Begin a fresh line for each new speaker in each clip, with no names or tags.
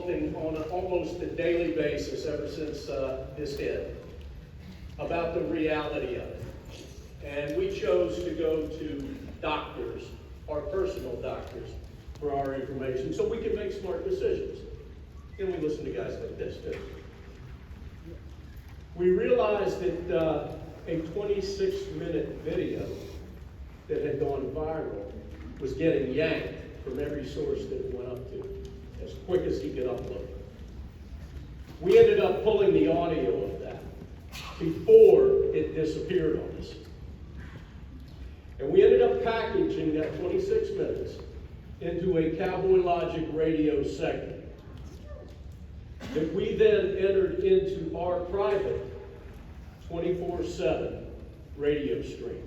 consulting on almost a daily basis ever since this hit about the reality of it. And we chose to go to doctors, our personal doctors, for our information so we can make smart decisions. And we listen to guys like this too. We realized that a 26-minute video that had gone viral was getting yanked from every source that it went up to as quick as he could upload. We ended up pulling the audio of that before it disappeared on us. And we ended up packaging that 26 minutes into a Cowboy Logic radio segment that we then entered into our private 24/7 radio stream.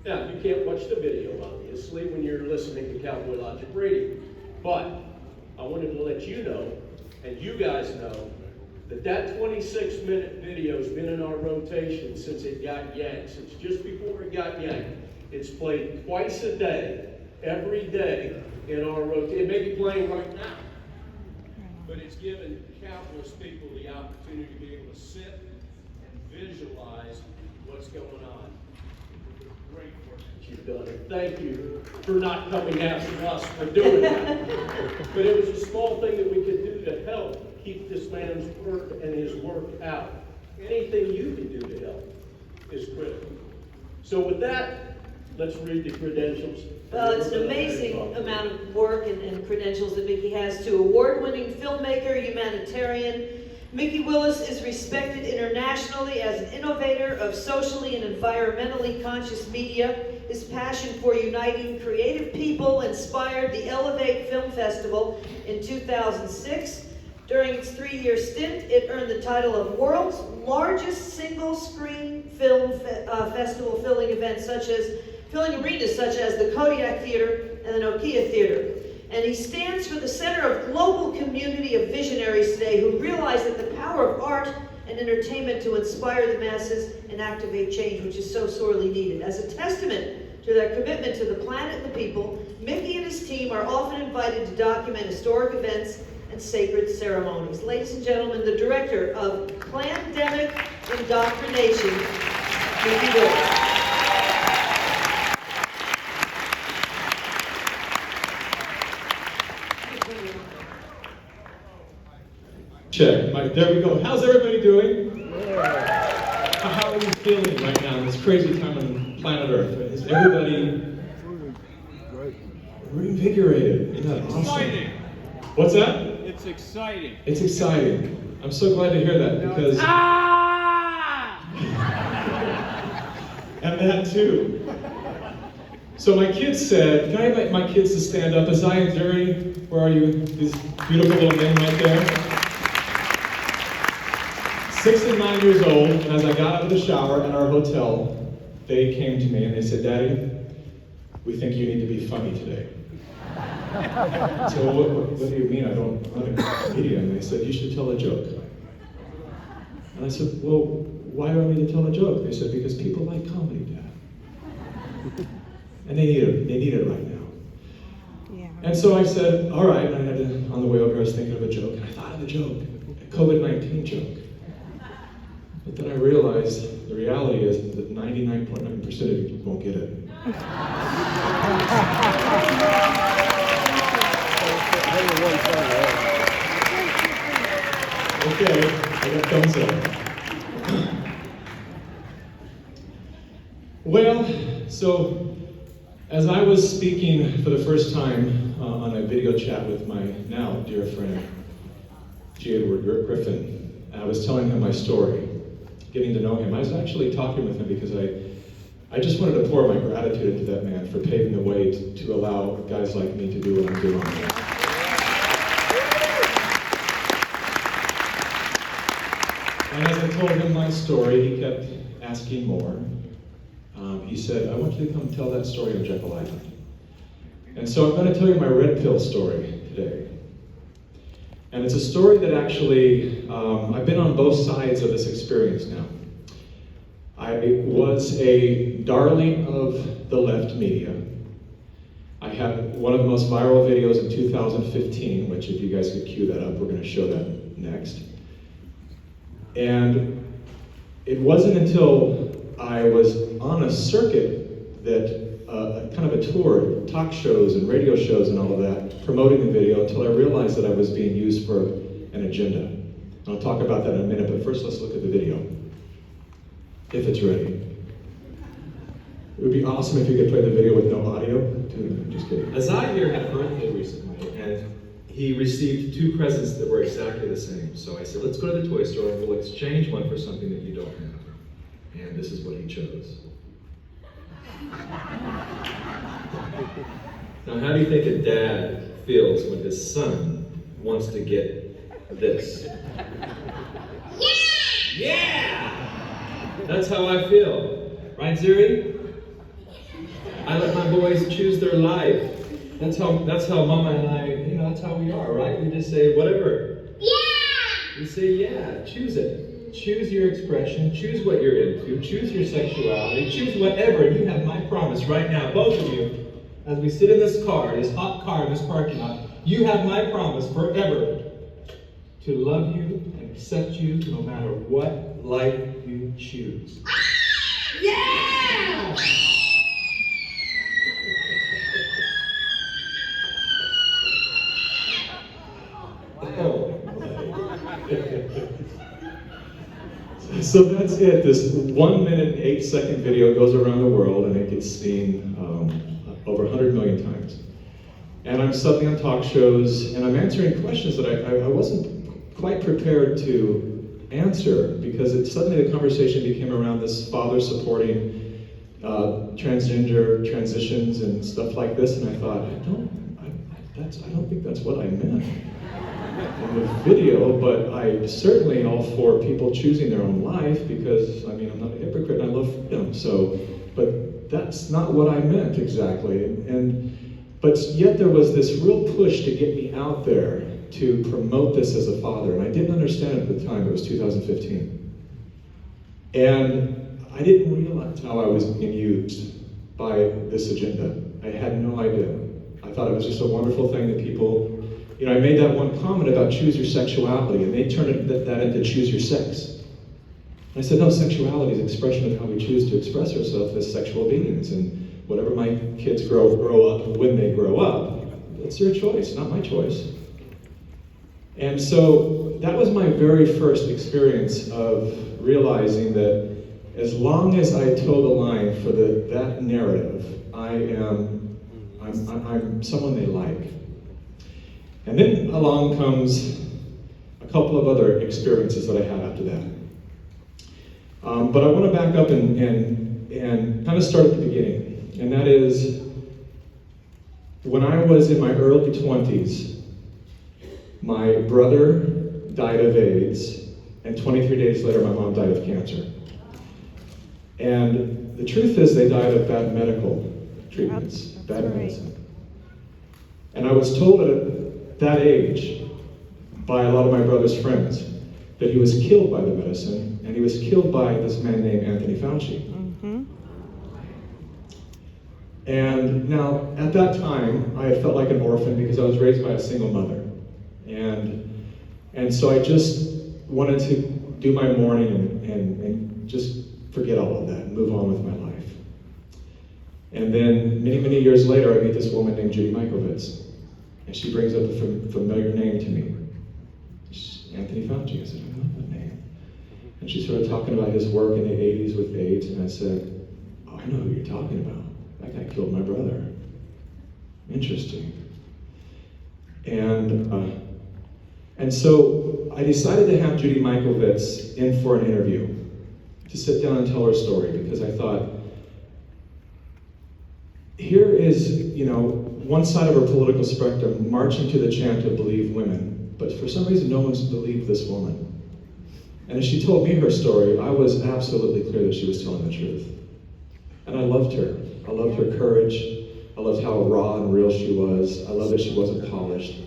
Now, you can't watch the video, obviously, when you're listening to Cowboy Logic Radio, but I wanted to let you know, and you guys know, that that 26-minute video has been in our rotation since it got yanked, since just before it got yanked. It's played twice a day, every day in our rotation. It may be playing right now, but it's given countless people the opportunity to be able to sit and visualize what's going on. Great work that you've done, and thank you for not coming after us for doing that. But it was a small thing that we could do to help keep this man's work and his work out. Anything you can do to help is critical. So with that, let's read the credentials.
Well, it's an amazing amount of work and credentials that Mikki has too. Award-winning filmmaker, humanitarian. Mikki Willis is respected internationally as an innovator of socially and environmentally conscious media. His passion for uniting creative people inspired the Elevate Film Festival in 2006. During its 3-year stint, it earned the title of world's largest single-screen film festival, filling arenas such as the Kodiak Theater and the Nokia Theater. And he stands for the center of global community of visionaries today who realize that the power of art and entertainment to inspire the masses and activate change, which is so sorely needed. As a testament to their commitment to the planet and the people, Mikki and his team are often invited to document historic events and sacred ceremonies. Ladies and gentlemen, the director of Plandemic Indoctrination, Mikki Willis.
Check. There we go. How's everybody doing? How are you feeling right now in this crazy time on planet Earth? Is everybody reinvigorated? Isn't that awesome?
Exciting.
What's that?
It's exciting.
It's exciting. I'm so glad to hear that because... And that too. So my kids said, can I invite my kids to stand up? Isaiah and Jerry, where are you? These beautiful little men right there. 6 and 9 years old, and as I got out of the shower at our hotel, they came to me and they said, Daddy, we think you need to be funny today. So what do you mean? I'm not a comedian. They said, you should tell a joke. And I said, well, why do I need to tell a joke? They said, because people like comedy, Dad. And they need it right now. Yeah. And so I said, all right, and I had to, on the way over, I was thinking of a joke, and I thought of a joke, a COVID-19 joke. But then I realized the reality is that 99.9% of you won't get it. Okay, I got thumbs up. Well, so as I was speaking for the first time on a video chat with my now dear friend, G. Edward Griffin, I was telling him my story, getting to know him. I was actually talking with him because I just wanted to pour my gratitude into that man for paving the way to allow guys like me to do what I'm doing. And as I told him my story, he kept asking more. He said, I want you to come tell that story on Jekyll Island. And so I'm going to tell you my red pill story today. And it's a story that actually, I've been on both sides of this experience now. I was a darling of the left media. I had one of the most viral videos in 2015, which if you guys could cue that up, we're going to show that next. And it wasn't until I was on a circuit that, kind of a tour, talk shows and radio shows and all of that, promoting the video, until I realized that I was being used for an agenda. And I'll talk about that in a minute, but first let's look at the video, if it's ready. It would be awesome if you could play the video with no audio. Just kidding.
Azai here had a birthday recently, and he received 2 presents that were exactly the same. So I said, let's go to the toy store and we'll exchange one for something that you don't have. And this is what he chose. Now, how do you think a dad feels when his son wants to get this? Yeah! Yeah! That's how I feel. Right, Zuri? I let my boys choose their life. That's how Mama and I, that's how we are, right? We just say, whatever. Yeah! We say, yeah, choose it. Choose your expression, choose what you're into, choose your sexuality, choose whatever. And you have my promise right now, both of you, as we sit in this car, this hot car in this parking lot, you have my promise forever to love you and accept you no matter what life you choose. Yeah!
So that's it. This 1 minute and 8 second video goes around the world and it gets seen over 100 million times. And I'm suddenly on talk shows and I'm answering questions that I wasn't quite prepared to answer, because suddenly the conversation became around this father supporting transgender transitions and stuff like this, and I thought, I don't think that's what I meant in the video, but I certainly all for people choosing their own life, because I'm not a hypocrite and I love freedom. So, but that's not what I meant exactly. But yet there was this real push to get me out there to promote this as a father, and I didn't understand it at the time. It was 2015, and I didn't realize how I was being used by this agenda. I had no idea. I thought it was just a wonderful thing that people. I made that one comment about choose your sexuality, and they turned that into choose your sex. And I said, no, sexuality is expression of how we choose to express ourselves as sexual beings, and whatever my kids grow up, when they grow up, it's their choice, not my choice. And so that was my very first experience of realizing that as long as I toe the line for that narrative, I'm someone they like. And then along comes a couple of other experiences that I had after that. But I want to back up and kind of start at the beginning. And that is, when I was in my early 20s, my brother died of AIDS, and 23 days later my mom died of cancer. And the truth is they died of bad medical treatments, bad medicine. And I was told at that age by a lot of my brother's friends that he was killed by the medicine, and he was killed by this man named Anthony Fauci. Mm-hmm. And now, at that time, I had felt like an orphan because I was raised by a single mother. And so I just wanted to do my mourning and just forget all of that and move on with my life. And then many, many years later, I meet this woman named Judy Mikovits, and she brings up a familiar name to me. Anthony Fauci. I said, I know that name. And she started talking about his work in the 80s with AIDS, and I said, oh, I know who you're talking about. That guy killed my brother. Interesting. And so I decided to have Judy Mikovits in for an interview, to sit down and tell her story, because I thought, here is, one side of our political spectrum marching to the chant of believe women, but for some reason no one's believed this woman. And as she told me her story, I was absolutely clear that she was telling the truth. And I loved her. I loved her courage. I loved how raw and real she was. I loved that she wasn't polished.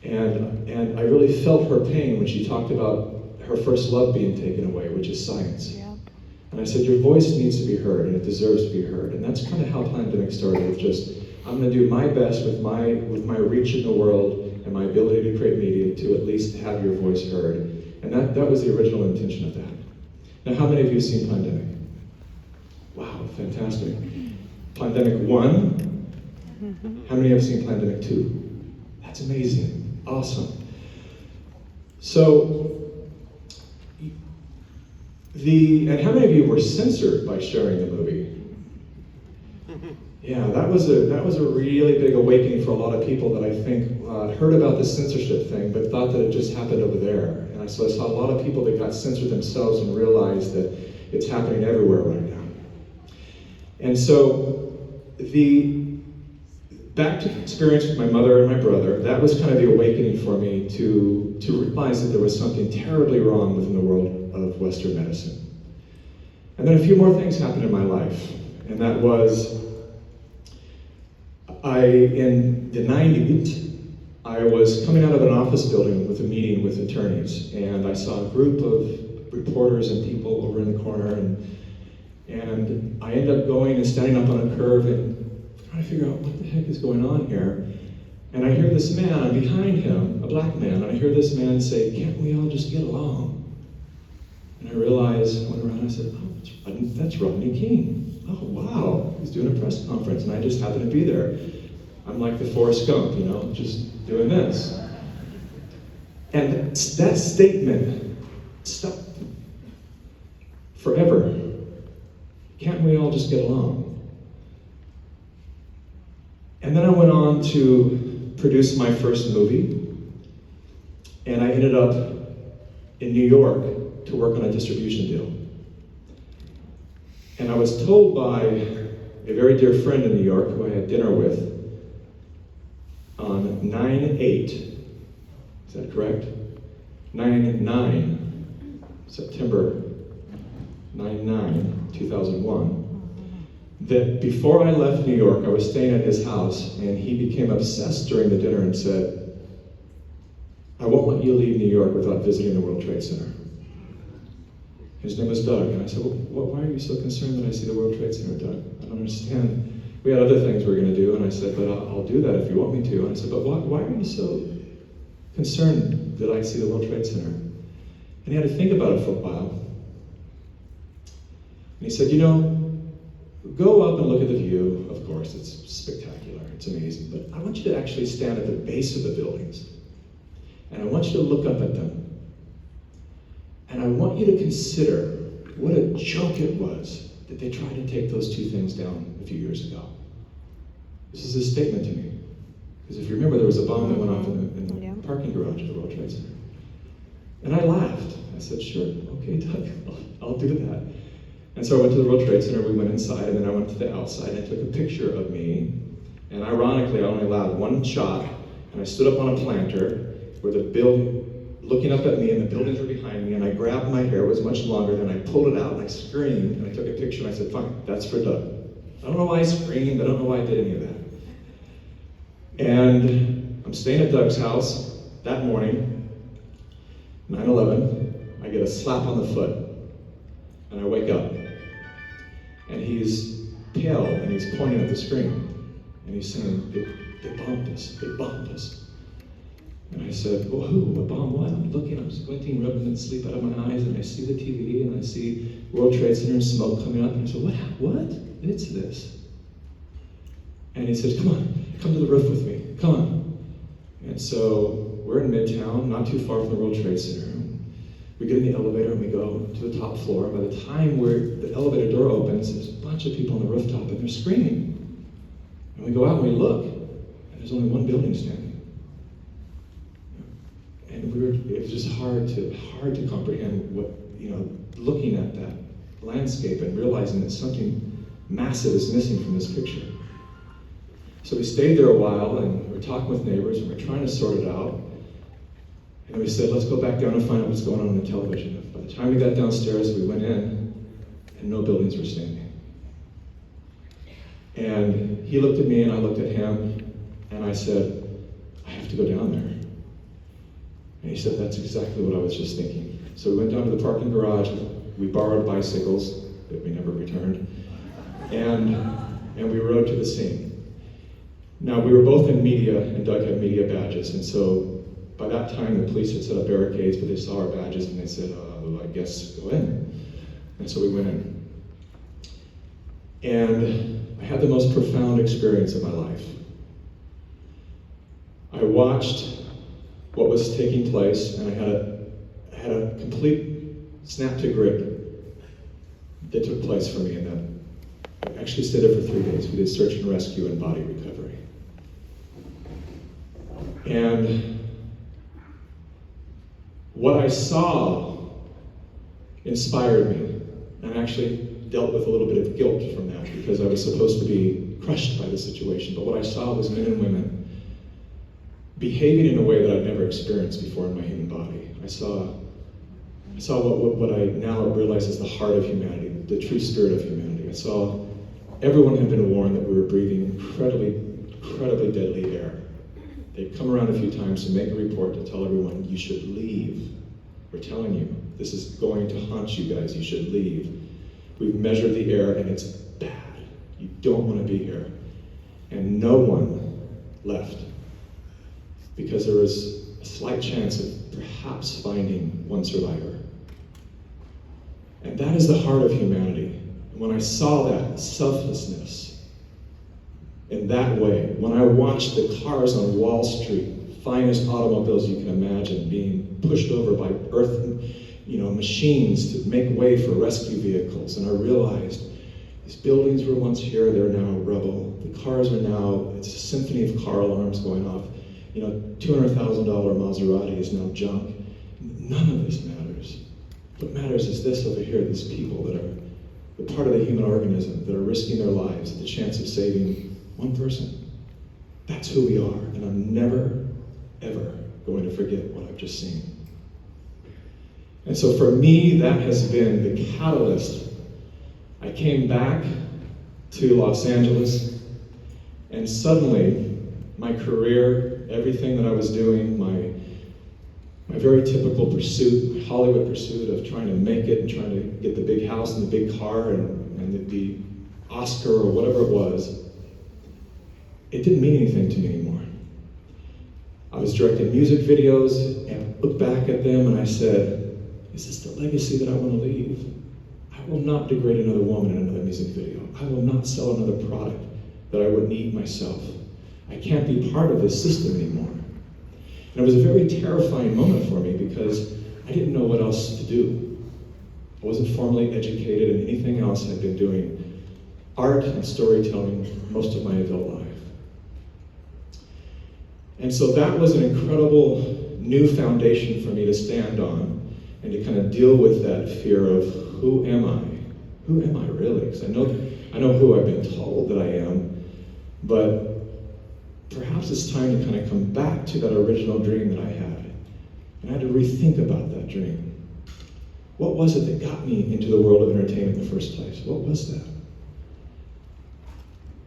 And I really felt her pain when she talked about her first love being taken away, which is science. Yeah. And I said, your voice needs to be heard, and it deserves to be heard. And that's kind of how Pandemic started, with just I'm going to do my best with my reach in the world and my ability to create media to at least have your voice heard. And that was the original intention of that. Now, how many of you have seen Pandemic? Wow, fantastic. Pandemic 1? How many have seen Pandemic 2? That's amazing. Awesome. So, and how many of you were censored by sharing the movie? Yeah, that was a really big awakening for a lot of people that I think heard about the censorship thing, but thought that it just happened over there. And so I saw a lot of people that got censored themselves and realized that it's happening everywhere right now. And so back to the experience with my mother and my brother, that was kind of the awakening for me to realize that there was something terribly wrong within the world of Western medicine. And then a few more things happened in my life, and that was in the 90s, I was coming out of an office building with a meeting with attorneys, and I saw a group of reporters and people over in the corner, and I ended up going and standing up on a curve and trying to figure out what the heck is going on here. And I hear this man behind him, a black man, and I hear this man say, "Can't we all just get along?" And I realized, I went around and I said, "Oh, that's Rodney King. Oh, wow, he's doing a press conference," and I just happened to be there. I'm like the Forrest Gump, just doing this. And that statement stuck forever. Can't we all just get along? And then I went on to produce my first movie, and I ended up in New York to work on a distribution deal. And I was told by a very dear friend in New York who I had dinner with on 9/8, is that correct? 9/9, September 9/9/2001, that before I left New York, I was staying at his house, and he became obsessed during the dinner and said, "I won't let you leave New York without visiting the World Trade Center." His name was Doug, and I said, "Well, why are you so concerned that I see the World Trade Center, Doug? I don't understand. We had other things we were going to do," and I said, "But I'll do that if you want me to." And I said, "But why are you so concerned that I see the World Trade Center?" And he had to think about it for a while. And he said, "Go up and look at the view. Of course, it's spectacular, it's amazing, but I want you to actually stand at the base of the buildings, and I want you to look up at them. And I want you to consider what a joke it was that they tried to take those two things down a few years ago." This is a statement to me. Because if you remember, there was a bomb that went off in the parking garage of the World Trade Center. And I laughed. I said, "Sure, okay, Doug, I'll do that." And so I went to the World Trade Center, we went inside, and then I went to the outside, and I took a picture of me. And ironically, I only allowed one shot, and I stood up on a planter where the building, looking up at me, and the buildings were behind me, and I grabbed my hair, it was much longer, then I pulled it out, and I screamed, and I took a picture, and I said, "Fine, that's for Doug." I don't know why I screamed, I don't know why I did any of that. And I'm staying at Doug's house that morning, 9/11, I get a slap on the foot, and I wake up. And he's pale, and he's pointing at the screen, and he's saying, they bombed us. And I said, "Well, who? What bomb? What?" I'm looking, I'm squinting, rubbing the sleep out of my eyes, and I see the TV, and I see World Trade Center and smoke coming up, and I said, what? It's this. And he says, come to the roof with me, come on. And so we're in Midtown, not too far from the World Trade Center. We get in the elevator and we go to the top floor. By the time the elevator door opens, there's a bunch of people on the rooftop and they're screaming. And we go out and we look, and there's only one building standing. And it was just hard to comprehend what, looking at that landscape and realizing that something massive is missing from this picture. So we stayed there a while, and we're talking with neighbors, and we're trying to sort it out. And we said, let's go back down and find out what's going on the television. By the time we got downstairs, we went in, and no buildings were standing. And he looked at me, and I looked at him, and I said, I have to go down there. And he said, that's exactly what I was just thinking. So we went down to the parking garage, we borrowed bicycles that we never returned, and we rode to the scene. Now, we were both in media, and Doug had media badges, and so by that time the police had set up barricades, but they saw our badges and they said, I guess go in. And so we went in. And I had the most profound experience of my life. I watched what was taking place, and I had a complete snap to grip that took place for me in that. I actually stayed there for 3 days. We did search and rescue and body recovery. And what I saw inspired me, and I actually dealt with a little bit of guilt from that because I was supposed to be crushed by the situation. But what I saw was men and women behaving in a way that I'd never experienced before in my human body. I saw what I now realize is the heart of humanity, the true spirit of humanity. I saw everyone had been warned that we were breathing incredibly deadly air. They'd come around a few times to make a report to tell everyone, you should leave. We're telling you, this is going to haunt you guys, you should leave. We've measured the air and it's bad. You don't want to be here. And no one left because there was a slight chance of perhaps finding one survivor. And that is the heart of humanity. And when I saw that selflessness in that way, when I watched the cars on Wall Street, finest automobiles you can imagine, being pushed over by machines to make way for rescue vehicles, and I realized these buildings were once here, they're now rubble. The cars are now, it's a symphony of car alarms going off. $200,000 Maserati is now junk. None of this matters. What matters is this over here, these people that are the part of the human organism that are risking their lives at the chance of saving one person. That's who we are, and I'm never, ever going to forget what I've just seen. And so for me, that has been the catalyst. I came back to Los Angeles, and suddenly my career, everything that I was doing, my very typical pursuit, Hollywood pursuit of trying to make it and trying to get the big house and the big car and the Oscar or whatever it was, it didn't mean anything to me anymore. I was directing music videos and I looked back at them and I said, is this the legacy that I want to leave? I will not degrade another woman in another music video. I will not sell another product that I wouldn't eat myself. I can't be part of this system anymore. And it was a very terrifying moment for me because I didn't know what else to do. I wasn't formally educated in anything else. I'd been doing art and storytelling most of my adult life. And so that was an incredible new foundation for me to stand on and to kind of deal with that fear of who am I? Who am I really? Because I know who I've been told that I am, but perhaps it's time to kind of come back to that original dream that I had. And I had to rethink about that dream. What was it that got me into the world of entertainment in the first place? What was that?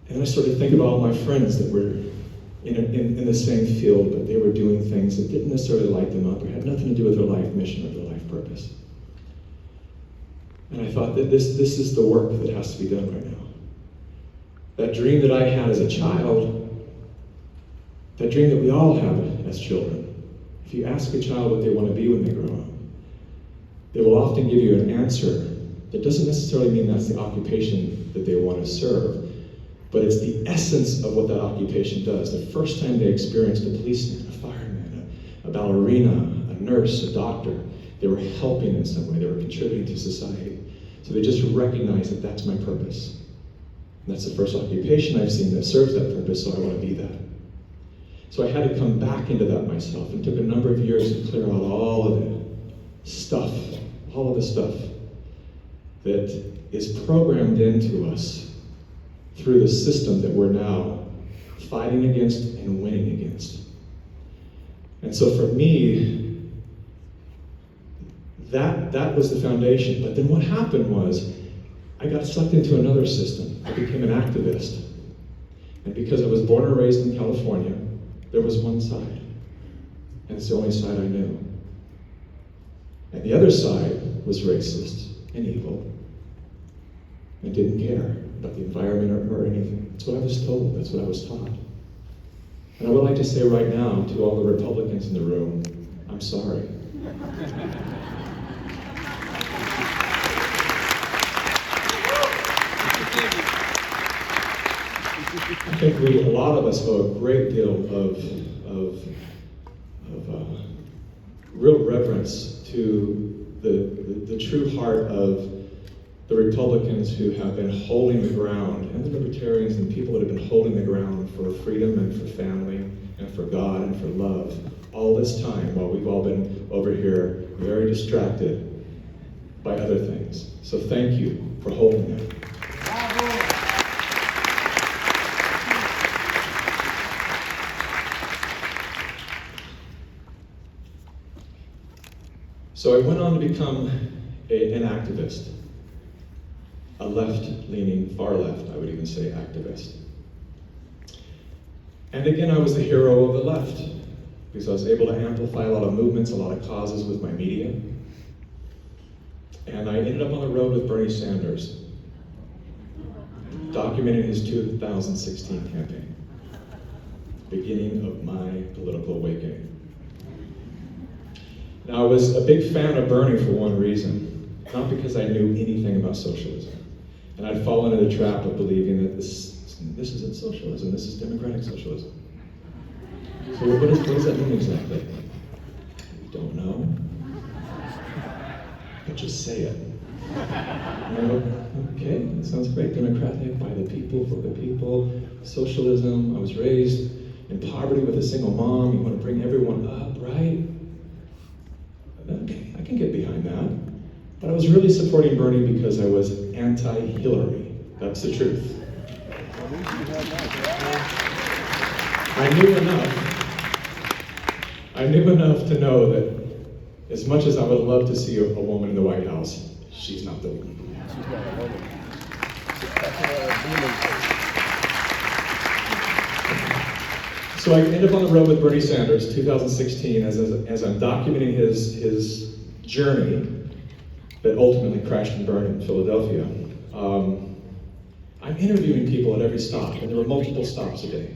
And I started to think about all my friends that were in the same field, but they were doing things that didn't necessarily light them up or had nothing to do with their life mission or their life purpose. And I thought that this is the work that has to be done right now. That dream that I had as a child, that dream that we all have as children. If you ask a child what they want to be when they grow up, they will often give you an answer that doesn't necessarily mean that's the occupation that they want to serve, but it's the essence of what that occupation does. The first time they experienced a policeman, a fireman, a ballerina, a nurse, a doctor, they were helping in some way, they were contributing to society. So they just recognize that that's my purpose. And that's the first occupation I've seen that serves that purpose, so I want to be that. So I had to come back into that myself. It took a number of years to clear out all of the stuff that is programmed into us through the system that we're now fighting against and winning against. And so for me, that was the foundation. But then what happened was, I got sucked into another system. I became an activist. And because I was born and raised in California, there was one side. And it's the only side I knew. And the other side was racist and evil and didn't care about the environment or anything. That's what I was told. That's what I was taught. And I would like to say right now to all the Republicans in the room, I'm sorry. I think a lot of us owe a great deal of real reverence to the true heart of the Republicans who have been holding the ground, and the Libertarians and people that have been holding the ground for freedom and for family and for God and for love all this time, while we've all been over here very distracted by other things. So thank you for holding them. So I went on to become an activist, a left-leaning, far left, I would even say, activist. And again, I was the hero of the left, because I was able to amplify a lot of movements, a lot of causes with my media. And I ended up on the road with Bernie Sanders, documenting his 2016 campaign, beginning of my political awakening. Now, I was a big fan of Bernie for one reason, not because I knew anything about socialism. And I'd fallen into the trap of believing that this isn't socialism, this is democratic socialism. So what does that mean exactly? We don't know, but just say it. Okay, that sounds great. Democratic, by the people, for the people. Socialism, I was raised in poverty with a single mom. You want to bring everyone up, right? Okay, I can get behind that. But I was really supporting Bernie because I was anti-Hillary. That's the truth. I knew enough to know that as much as I would love to see a woman in the White House, she's not the one. So I ended up on the road with Bernie Sanders, 2016, as I'm documenting his journey that ultimately crashed and burned in Philadelphia. I'm interviewing people at every stop, and there were multiple stops a day.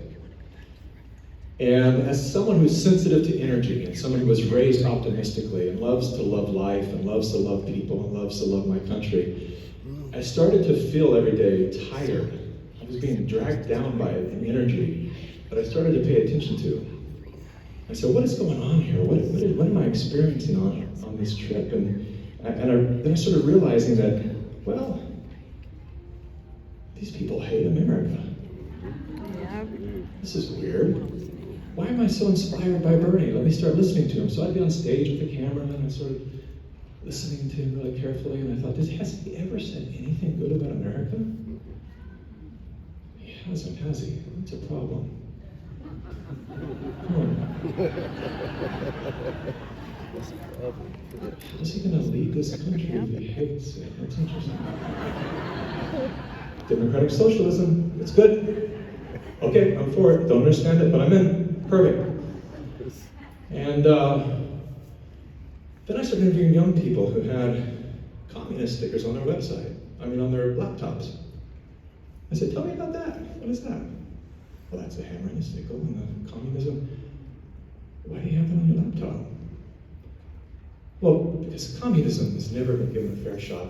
And as someone who's sensitive to energy, and someone who was raised optimistically, and loves to love life, and loves to love people, and loves to love my country, I started to feel every day tired. I was being dragged down by an energy that I started to pay attention to. I said, what is going on here? What am I experiencing on this trip? And then I started realizing that, well, these people hate America. Yeah. This is weird. Why am I so inspired by Bernie? Let me start listening to him. So I'd be on stage with the camera, and I started listening to him really carefully, and I thought, has he ever said anything good about America? He hasn't, has he? That's a problem. How's he going to lead this country if he hates it? That's interesting. Democratic socialism, it's good. Okay, I'm for it. Don't understand it, but I'm in. Perfect. And then I started interviewing young people who had communist stickers on their website. On their laptops. I said, tell me about that. What is that? Well, that's the hammer and the sickle and the communism. Why do you have that on your laptop? Well, because communism has never been given a fair shot.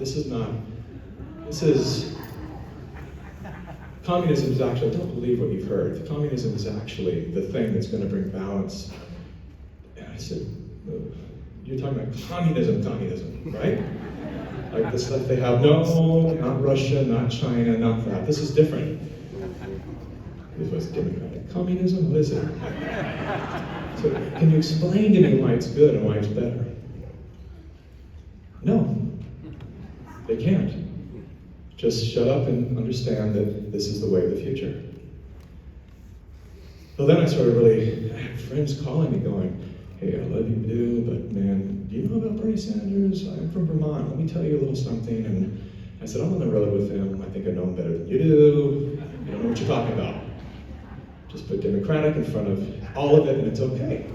Communism is actually, don't believe what you've heard. Communism is actually the thing that's going to bring balance. And I said, you're talking about communism, right? Like the stuff they have. No, not Russia, not China, not that. This is different. This was democratic communism. What is it? So can you explain to me why it's good and why it's better? No, they can't. Just shut up and understand that this is the way of the future. Well, then I had friends calling me going, hey, I love you, dude, but man, do you know about Bernie Sanders? I'm from Vermont, let me tell you a little something. And I said, I'm on the road with him. I think I know him better than you do. You don't know what you're talking about. Just put Democratic in front of all of it and it's okay.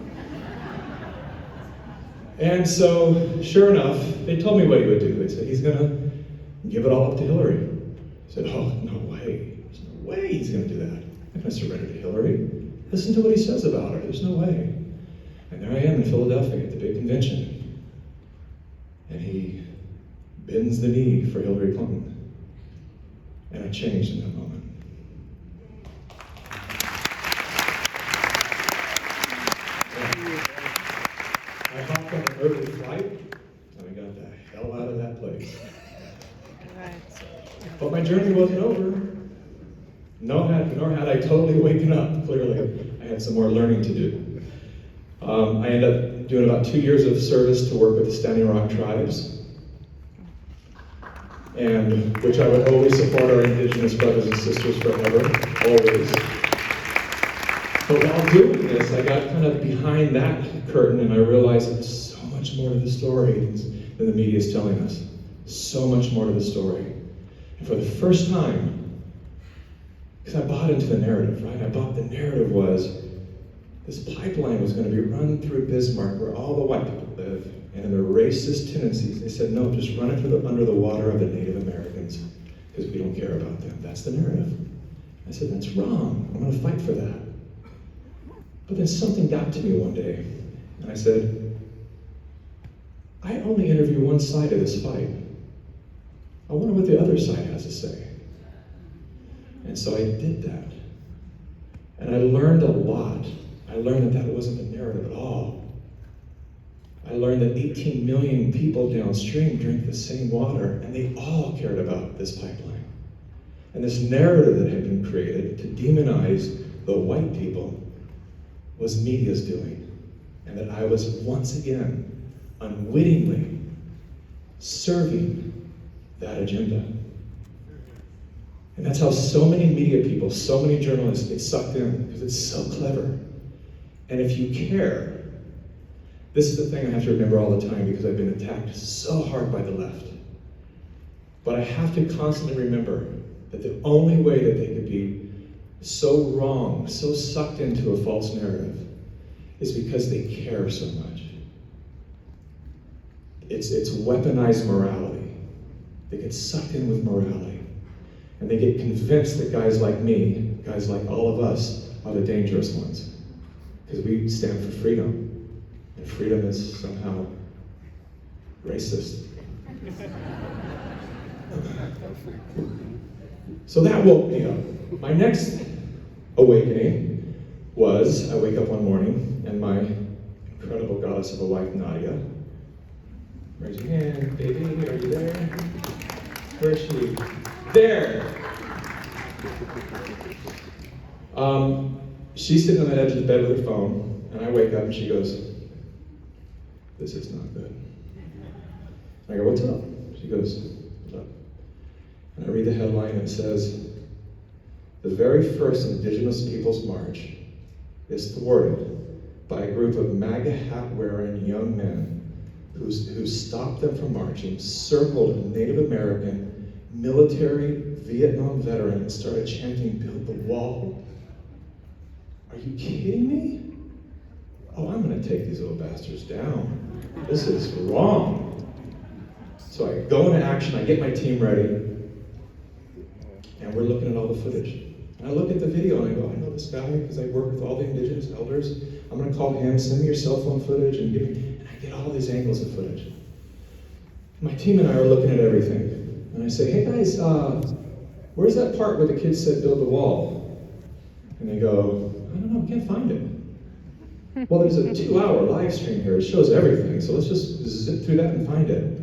And so, sure enough, they told me what he would do. They said, he's gonna give it all up to Hillary. I said, oh, no way. There's no way he's gonna do that. I'm not gonna surrender to Hillary. Listen to what he says about her. There's no way. And there I am in Philadelphia at the big convention. And he bends the knee for Hillary Clinton. And I changed in that moment. I hopped on an early flight, and I got the hell out of that place. But my journey wasn't over. Nor had I totally waken up, clearly. I had some more learning to do. I ended up doing about 2 years of service to work with the Standing Rock tribes, and which I would always support our indigenous brothers and sisters forever, always. But while doing this, I got kind of behind that curtain and I realized there's so much more to the story than the media is telling us. So much more to the story. And for the first time, because I bought into the narrative, right? The narrative was this pipeline was going to be run through Bismarck where all the white people live, and in their racist tendencies, they said, no, just run it under the water of the Native Americans because we don't care about them. That's the narrative. I said, that's wrong. I'm going to fight for that. But then something got to me one day, and I said, I only interview one side of this fight. I wonder what the other side has to say. And so I did that. And I learned a lot. I learned that wasn't the narrative at all. I learned that 18 million people downstream drink the same water, and they all cared about this pipeline. And this narrative that had been created to demonize the white people was media's doing. And that I was once again, unwittingly, serving that agenda. And that's how so many media people, so many journalists get sucked in, because it's so clever. And if you care, this is the thing I have to remember all the time because I've been attacked so hard by the left. But I have to constantly remember that the only way that they could be so wrong, so sucked into a false narrative, is because they care so much. It's weaponized morality. They get sucked in with morality. And they get convinced that guys like me, guys like all of us, are the dangerous ones. Because we stand for freedom. And freedom is somehow racist. So that woke me up. My next awakening was, I wake up one morning and my incredible goddess of a wife, Nadia, raise your hand, baby, are you there? Where is she? There! She's sitting on the edge of the bed with her phone, and I wake up and she goes, this is not good. And I go, what's up? She goes, what's up? And I read the headline and it says, the very first Indigenous Peoples March is thwarted by a group of MAGA hat-wearing young men who stopped them from marching, circled a Native American military Vietnam veteran and started chanting, build the wall. Are you kidding me? Oh, I'm gonna take these little bastards down. This is wrong. So I go into action, I get my team ready, and we're looking at all the footage. And I look at the video and I go, I know this guy because I work with all the indigenous elders. I'm gonna call him, send me your cell phone footage, and I get all these angles of footage. My team and I are looking at everything. And I say, hey guys, where's that part where the kids said build the wall? And they go, I don't know, we can't find it. Well, there's a 2-hour live stream here. It shows everything, so let's just zip through that and find it.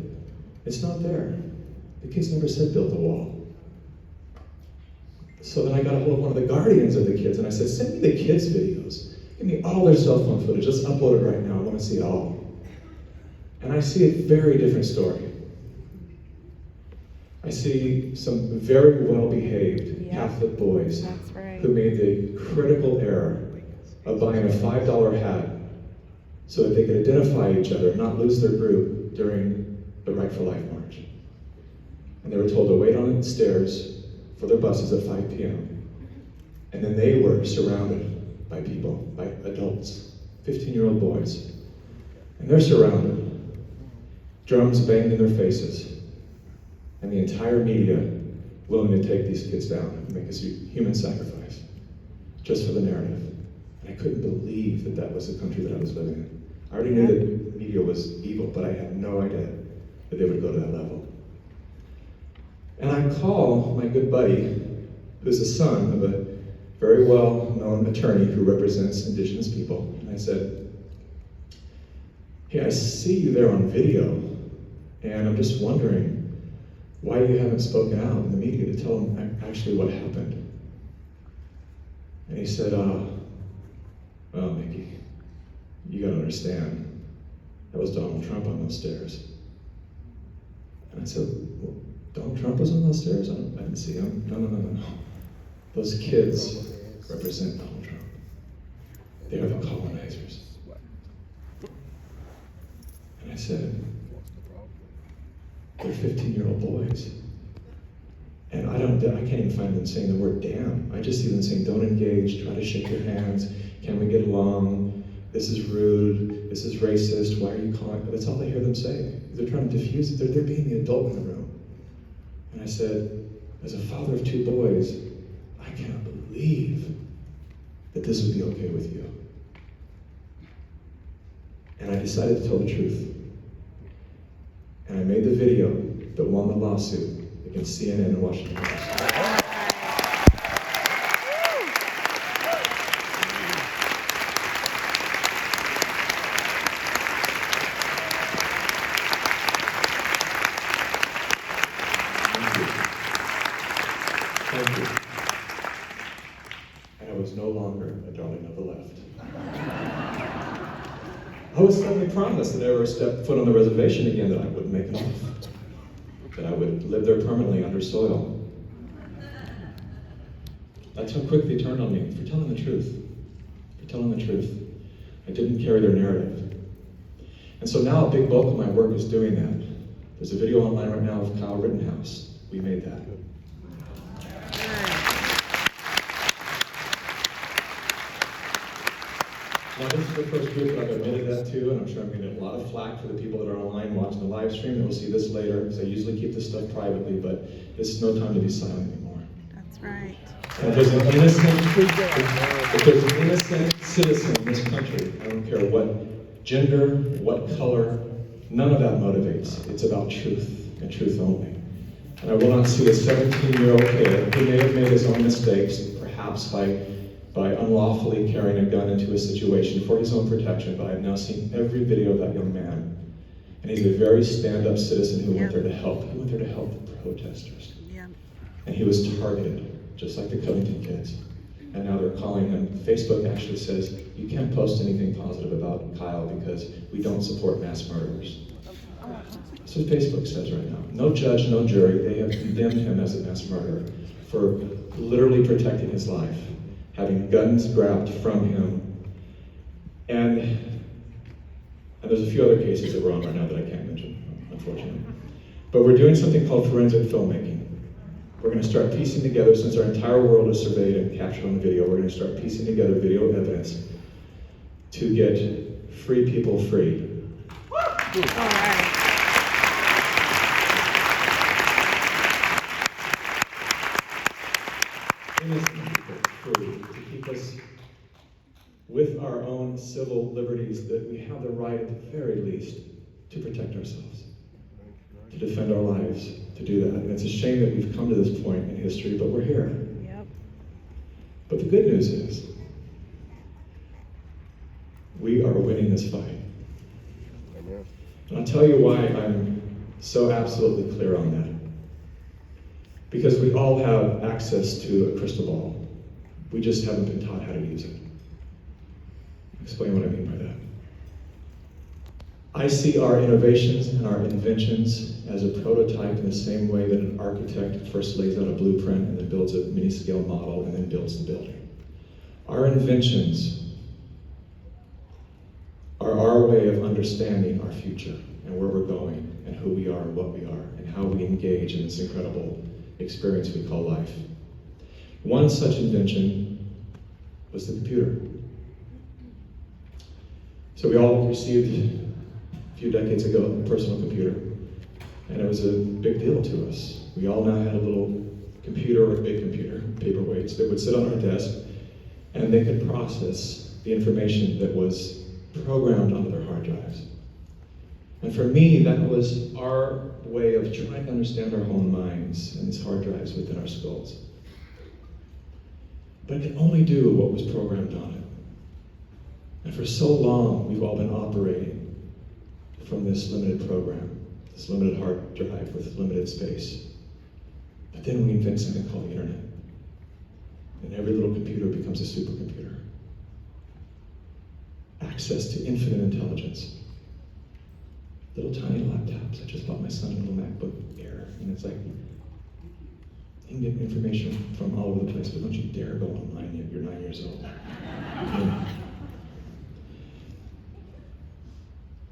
It's not there. The kids never said build the wall. So then I got a hold of one of the guardians of the kids, and I said, send me the kids' videos. Give me all their cell phone footage. Let's upload it right now. I want to see it all. And I see a very different story. I see some very well-behaved Catholic boys who made the critical error of buying a $5 hat so that they could identify each other, not lose their group during the Right for Life March. And they were told to wait on the stairs for their buses at 5 p.m. And then they were surrounded by people, by adults, 15-year-old boys. And they're surrounded, drums banged in their faces, and the entire media willing to take these kids down and make a human sacrifice, just for the narrative. And I couldn't believe that that was the country that I was living in. I already knew that the media was evil, but I had no idea that they would go to that level. And I call my good buddy, who's the son of a very well-known attorney who represents indigenous people, and I said, hey, I see you there on video, and I'm just wondering why you haven't spoken out in the media to tell them actually what happened. And he said, well, Mikki, you gotta understand, that was Donald Trump on those stairs. And I said, well, Donald Trump was on those stairs? I didn't see him. No. Those kids represent Donald Trump. They are the colonizers. And I said, they're 15-year-old boys. And I can't even find them saying the word damn. I just see them saying, don't engage, try to shake your hands, can we get along? This is rude, this is racist, why are you calling? That's all I hear them say. They're trying to diffuse it, they're being the adult in the room. And I said, as a father of 2 boys, I cannot believe that this would be okay with you. And I decided to tell the truth. And I made the video that won the lawsuit against CNN and Washington Post. Thank you. And I was no longer a darling of the left. I was suddenly promised that if I ever stepped foot on the reservation again that I wouldn't make it off. That I would live there permanently under soil. That's how quick they turned on me for telling the truth. For telling the truth. I didn't carry their narrative. And so now a big bulk of my work is doing that. There's a video online right now of Kyle Rittenhouse. We made that. Now this is the first group that I've admitted that to, and I'm sure I'm going to get a lot of flack for the people that are online watching the live stream, and we'll see this later, because I usually keep this stuff privately, but this is no time to be silent anymore.
That's right.
And if there's an innocent citizen in this country, I don't care what gender, what color, none of that motivates. It's about truth, and truth only. And I will not see a 17-year-old kid who may have made his own mistakes, perhaps by unlawfully carrying a gun into a situation for his own protection, but I've now seen every video of that young man. And he's a very stand-up citizen who went there to help. He went there to help the protesters.
Yeah.
And he was targeted, just like the Covington kids. And now they're calling him. Facebook actually says, you can't post anything positive about Kyle because we don't support mass murderers. That's what Facebook says right now. No judge, no jury. They have condemned him as a mass murderer for literally protecting his life, having guns grabbed from him. And there's a few other cases that we're on right now that I can't mention, unfortunately. But we're doing something called forensic filmmaking. We're going to start piecing together, since our entire world is surveyed and captured on video, we're going to start piecing together video evidence to get free people free.
All right.
Innocent people free, to keep us with our own civil liberties, that we have the right at the very least to protect ourselves, to defend our lives, to do that. And it's a shame that we've come to this point in history, but we're here.
Yep.
But the good news is, we are winning this fight. And I'll tell you why I'm so absolutely clear on that. Because we all have access to a crystal ball. We just haven't been taught how to use it. I'll explain what I mean by that. I see our innovations and our inventions as a prototype in the same way that an architect first lays out a blueprint and then builds a mini-scale model and then builds the building. Our inventions are our way of understanding our future and where we're going and who we are and what we are and how we engage in this incredible experience we call life. One such invention was the computer. So we all received a few decades ago a personal computer, and it was a big deal to us. We all now had a little computer or a big computer, paperweights, that would sit on our desk, and they could process the information that was programmed onto their hard drives. And for me, that was our way of trying to understand our own minds and these hard drives within our skulls. But it can only do what was programmed on it. And for so long, we've all been operating from this limited program, this limited hard drive with limited space. But then we invent something called the internet. And every little computer becomes a supercomputer. Access to infinite intelligence. Little tiny laptops. I just bought my son a little MacBook Air, and it's like, you can get information from all over the place, but don't you dare go online yet, you're 9 years old.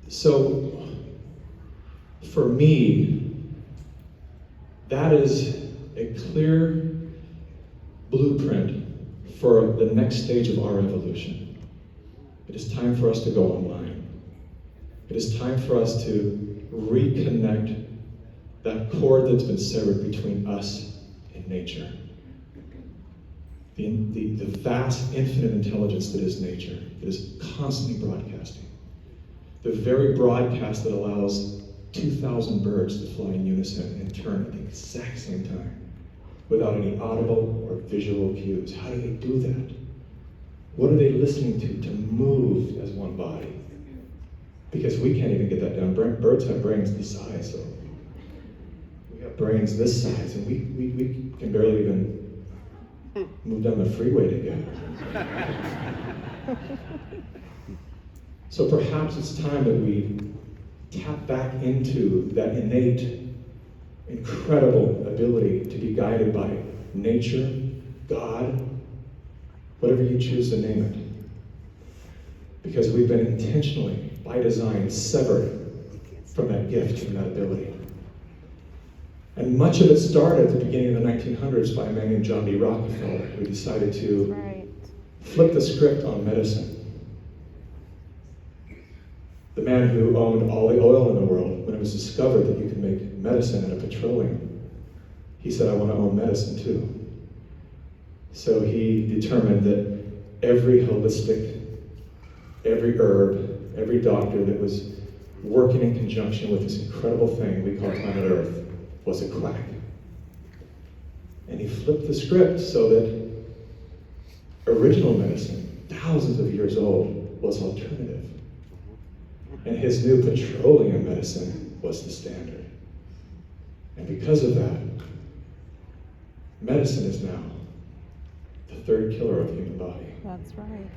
So, for me, that is a clear blueprint for the next stage of our evolution. It is time for us to go online. It is time for us to reconnect that cord that's been severed between us and nature. The vast, infinite intelligence that is nature, that is constantly broadcasting. The very broadcast that allows 2,000 birds to fly in unison and turn at the exact same time, without any audible or visual cues. How do they do that? What are they listening to move as one body? Because we can't even get that done. Birds have brains this size, so we have brains this size, and we can barely even move down the freeway together. So perhaps it's time that we tap back into that innate, incredible ability to be guided by nature, God, whatever you choose to name it. Because we've been intentionally, by design, severed from that gift and that ability. And much of it started at the beginning of the 1900s by a man named John D. Rockefeller, who decided to flip the script on medicine. The man who owned all the oil in the world, when it was discovered that you could make medicine out of petroleum, he said, I want to own medicine too. So he determined that every holistic, every herb, every doctor that was working in conjunction with this incredible thing we call planet Earth was a quack. And he flipped the script so that original medicine, thousands of years old, was alternative. And his new petroleum medicine was the standard. And because of that, medicine is now the third killer of the human body.
That's right.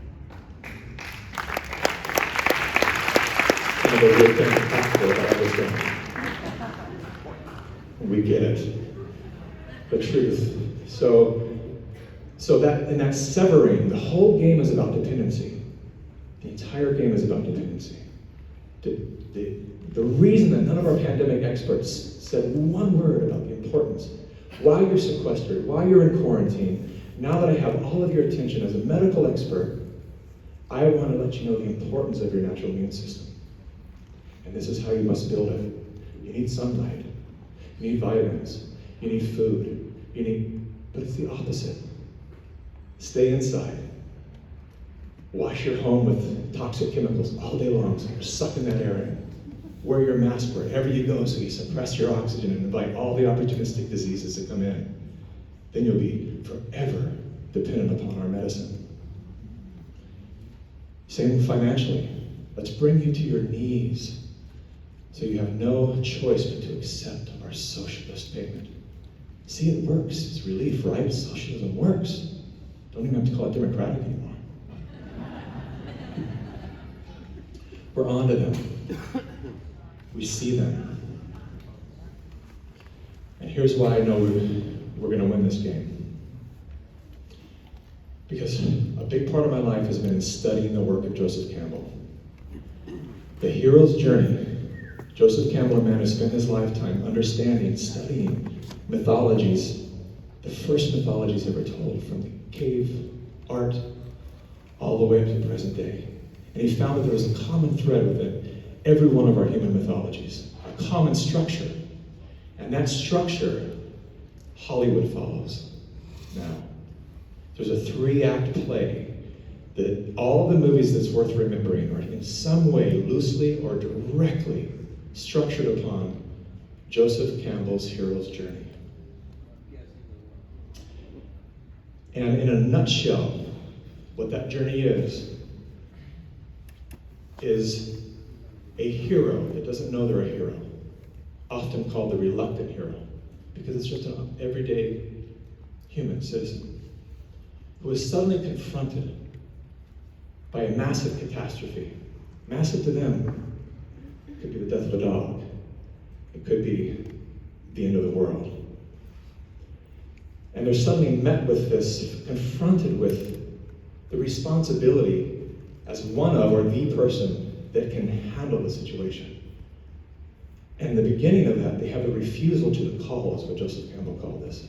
Kind of a weird thing to talk about, but I understand. We get it. The truth. So that in that severing, the whole game is about dependency. The entire game is about dependency. The reason that none of our pandemic experts said one word about the importance, while you're sequestered, while you're in quarantine, now that I have all of your attention as a medical expert, I want to let you know the importance of your natural immune system. And this is how you must build it. You need sunlight. You need vitamins. You need food. But it's the opposite. Stay inside. Wash your home with toxic chemicals all day long so you're sucking that air in. Wear your mask wherever you go so you suppress your oxygen and invite all the opportunistic diseases to come in. Then you'll be forever dependent upon our medicine. Same financially. Let's bring you to your knees so you have no choice but to accept our socialist payment. See, it works. It's relief, right? Socialism works. Don't even have to call it democratic anymore. We're onto them. We see them. And here's why I know we're going to win this game. Because a big part of my life has been in studying the work of Joseph Campbell. The hero's journey. Joseph Campbell, a man who spent his lifetime understanding, studying mythologies, the first mythologies ever told, from the cave art all the way up to the present day. And he found that there was a common thread within every one of our human mythologies, a common structure. And that structure, Hollywood follows now. There's a 3-act play that all the movies that's worth remembering are in some way, loosely or directly, structured upon Joseph Campbell's hero's journey. And in a nutshell, what that journey is a hero that doesn't know they're a hero, often called the reluctant hero, because it's just an everyday human citizen who is suddenly confronted by a massive catastrophe. Massive to them. It could be the death of a dog. It could be the end of the world. And they're suddenly met with this, confronted with the responsibility as one of, or the person that can handle the situation. And the beginning of that, they have a refusal to the call, is what Joseph Campbell called this.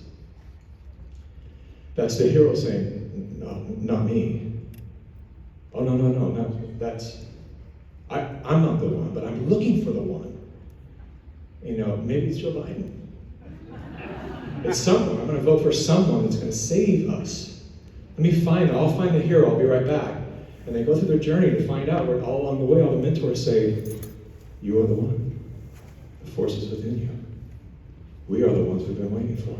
That's the hero saying, no, not me. Oh, no, that's, I'm not the one, but I'm looking for the one. You know, maybe it's Joe Biden. It's someone. I'm going to vote for someone that's going to save us. I'll find the hero, I'll be right back. And they go through their journey to find out where all along the way, all the mentors say, you are the one. The force is within you. We are the ones we've been waiting for.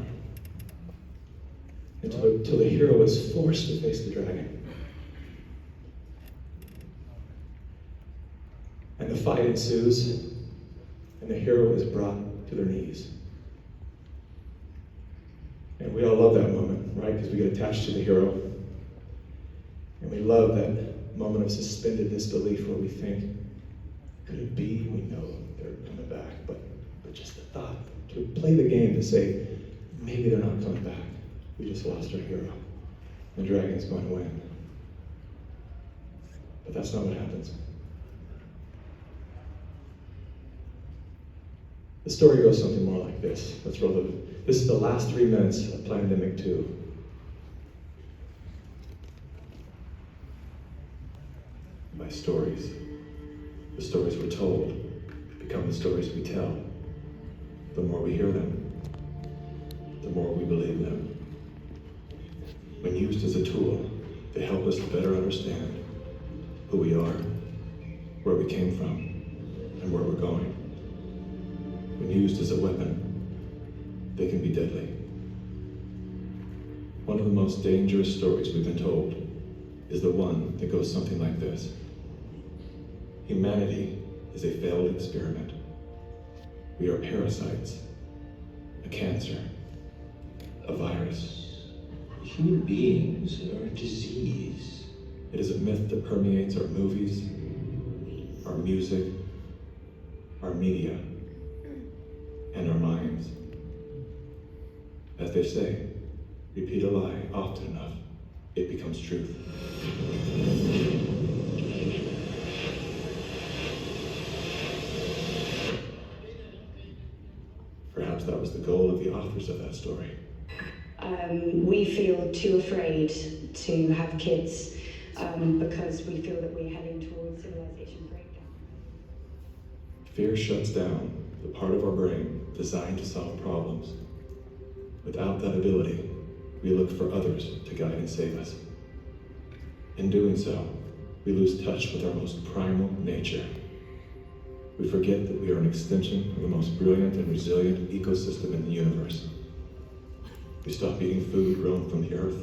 Until the hero is forced to face the dragon. And the fight ensues, and the hero is brought to their knees. And we all love that moment, right? Because we get attached to the hero. And we love that moment of suspended disbelief where we think, could it be? We know they're coming back, but just the thought, to play the game, to say, maybe they're not coming back. We just lost our hero. The dragon's going to win. But that's not what happens. The story goes something more like this. Let's roll it. This is the last 3 minutes of Plandemic 2. My stories, the stories we're told, become the stories we tell. The more we hear them, the more we believe them. When used as a tool, they help us to better understand who we are, where we came from, and where we're going. When used as a weapon, they can be deadly. One of the most dangerous stories we've been told is the one that goes something like this. Humanity is a failed experiment. We are parasites, a cancer, a virus.
Human beings are a disease.
It is a myth that permeates our movies, our music, our media, and our minds. As they say, repeat a lie often enough, it becomes truth. Perhaps that was the goal of the authors of that story.
We feel too afraid to have kids because we feel that we're heading towards civilization breakdown.
Fear shuts down the part of our brain designed to solve problems. Without that ability, we look for others to guide and save us. In doing so, we lose touch with our most primal nature. We forget that we are an extension of the most brilliant and resilient ecosystem in the universe. We stop eating food grown from the earth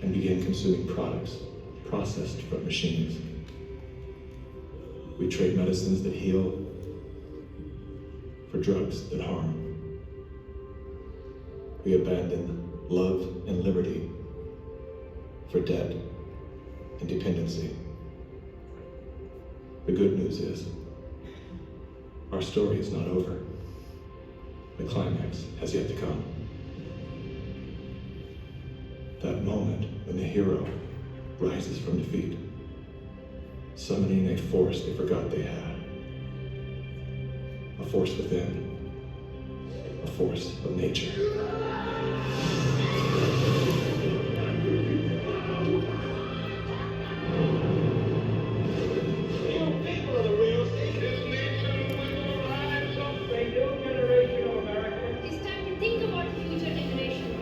and begin consuming products processed from machines. We trade medicines that heal for drugs that harm. We abandon love and liberty for debt and dependency. The good news is, our story is not over. The climax has yet to come. That moment when the hero rises from defeat, summoning a force they forgot they had. A force within, a force of nature.
It's time to think about future generations.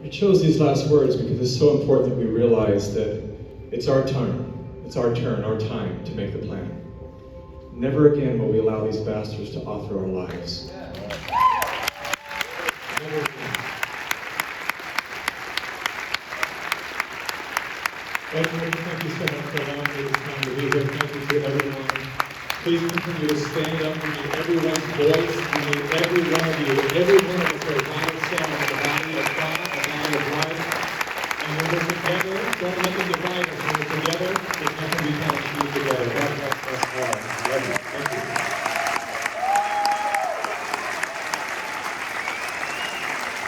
I chose these last words because it's so important that we realize that it's our turn, our time to make the plan. Never again will we allow these bastards to author our lives. Never again. Thank you so much for allowing me this time to be here. Thank you to everyone. Please continue to stand up. We need everyone's voice. We need every one of you, every one of